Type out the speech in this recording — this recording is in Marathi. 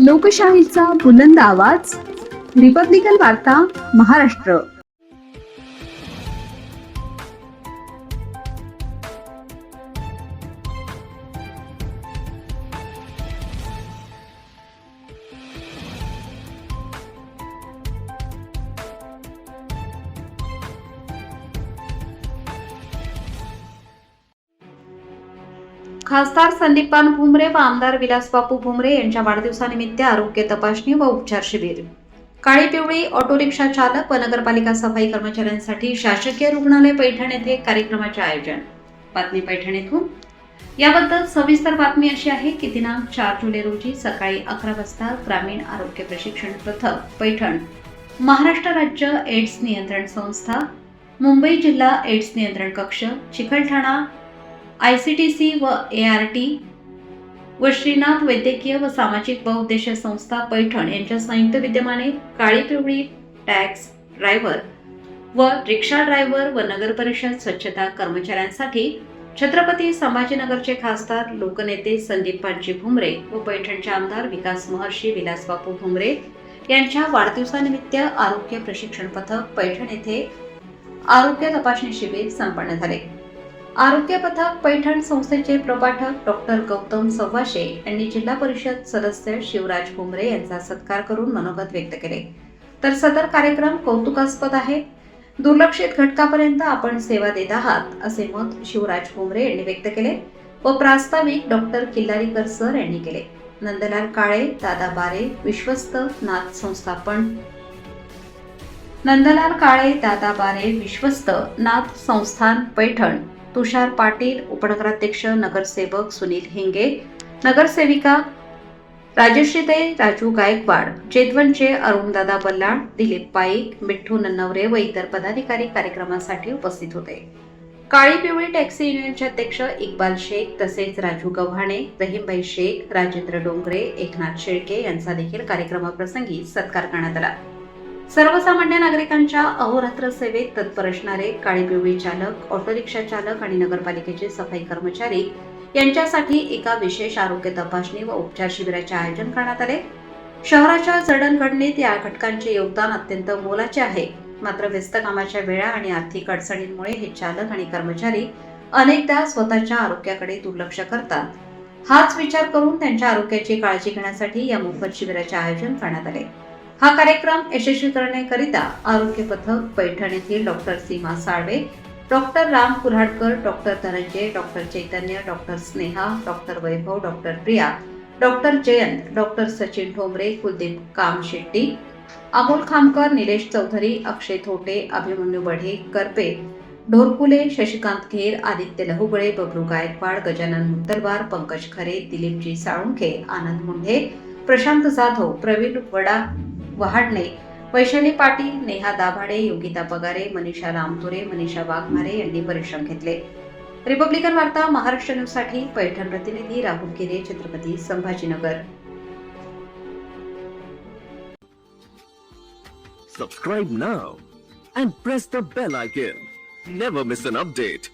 लोकशाहीचा बुलंद आवाज, रिपब्लिकन वार्ता महाराष्ट्र. खासदार संदीपान भुमरे व आमदार विलासबापू भुमरे यांच्या वाढदिवसानिमित्त आरोग्य तपासणी व उपचार शिबिर. काळी पिवळी ऑटो रिक्षा चालक व नगरपालिका सफाई कर्मचाऱ्यांसाठी शासकीय रुग्णालय पैठण येथे कार्यक्रमाचे आयोजन. बातमी पैठण येथून. याबद्दल सविस्तर बातमी अशी आहे की दिनांक 4 जुलै रोजी सकाळी 11 वाजता ग्रामीण आरोग्य प्रशिक्षण पथक पैठण, महाराष्ट्र राज्य एड्स नियंत्रण संस्था, मुंबई जिल्हा एड्स नियंत्रण कक्ष, चिखलठाणा ICTC व ART व श्रीनाथ वैद्यकीय व सामाजिक बहुउद्देशीय संस्था पैठण यांच्या संयुक्त विद्यमाने काळी पिवळी टॅक्स ड्रायव्हर व रिक्षा ड्रायव्हर व नगर परिषद स्वच्छता कर्मचाऱ्यांसाठी छत्रपती संभाजीनगरचे खासदार लोकनेते संदीपानजी भुमरे व पैठणचे आमदार विकास महर्षी विलासबापू भुमरे यांच्या वाढदिवसानिमित्त आरोग्य प्रशिक्षण पथक पैठण येथे आरोग्य तपासणी शिबिर संपन्न झाले. आरोग्य पथक पैठण संस्थेचे प्रपाठक डॉक्टर गौतम सव्वाशे यांनी जिल्हा परिषद सदस्य शिवराज भुमरे यांचा सत्कार करून मनोगत व्यक्त केले. तर सदर कार्यक्रम कौतुकास्पद आहे. दुर्लक्षित घटकापर्यंत आपण सेवा देत आहात असे मत शिवराज भुमरे यांनी व्यक्त केले व प्रास्ताविक डॉक्टर किल्लारीकर सर यांनी केले. नंदलाल काळे, दादा बारे, विश्वस्त नाथ संस्थापन नंदलाल काळे, दादा बारे, विश्वस्त नाथ संस्थान पैठण, तुषार पाटील, उपनगराध्यक्ष नगरसेवक सुनील हिंगे, नगरसेविका राजश्रीताई राजू गायकवाड, जेतवनचे अरुणदादा बल्लाळ, दिलीप पाईक, मिठ्ठू नन्नवरे व इतर पदाधिकारी कार्यक्रमासाठी उपस्थित होते. काळी पिवळी टॅक्सी युनियनचे अध्यक्ष इक्बाल शेख तसेच राजू गव्हाणे, रहीमभाई शेख, राजेंद्र डोंगरे, एकनाथ शेळके यांचा देखील कार्यक्रमाप्रसंगी सत्कार करण्यात आला. सर्वसामान्य नागरिकांच्या अहोरात्र सेवेत तत्पर असणारे काळी पिवळी चालक, ऑटो रिक्षा चालक आणि नगरपालिकेचे सफाई कर्मचारी यांच्यासाठी एका विशेष आरोग्य तपासणी व उपचार शिबिराचे आयोजन करण्यात आले. शहराच्या जडणघडणीत या घटकांचे योगदान अत्यंत मोलाचे आहे. मात्र व्यस्त कामाच्या वेळा आणि आर्थिक अडचणींमुळे हे चालक आणि कर्मचारी अनेकदा स्वतःच्या आरोग्याकडे दुर्लक्ष करतात. हाच विचार करून त्यांच्या आरोग्याची काळजी घेण्यासाठी या मोफत शिबिराचे आयोजन करण्यात आले. हा कार्यक्रम यशस्वी करण्याकरिता आरोग्य पथक पैठण येथील doctor Seema Salve, doctor Ram Kurhadkar, doctor Dhananjay, doctor Chaitanya, doctor Sneha, doctor Vaibhav, doctor Priya, doctor Jayant, doctor Sachin Thombre, Kuldeep Kamshetty, Amol Khamkar, Nilesh Chaudhari, Akshay Thote, Abhimanyu Badhe, Karpe, Dhorkule, Shashikant Gher, Aditya लहुगळे, Bablu Gaikwad, Gajanan मुत्तलवार, Pankaj खरे, दिलीपजी साळुंखे, आनंद मुंढे, प्रशांत जाधव, प्रवीण वहाडणे, वैशाली पाटील, नेहा दाभाडे, योगिता पगारे, मनीषा रामतुरे, मनीषा वाघमारे यांनी परिश्रम घेतले. रिपब्लिकन वार्ता महाराष्ट्र न्यूज साठी पैठण प्रतिनिधी राहुल गिरे, Chhatrapati Sambhajinagar. Subscribe now and press the bell icon. Never miss an update.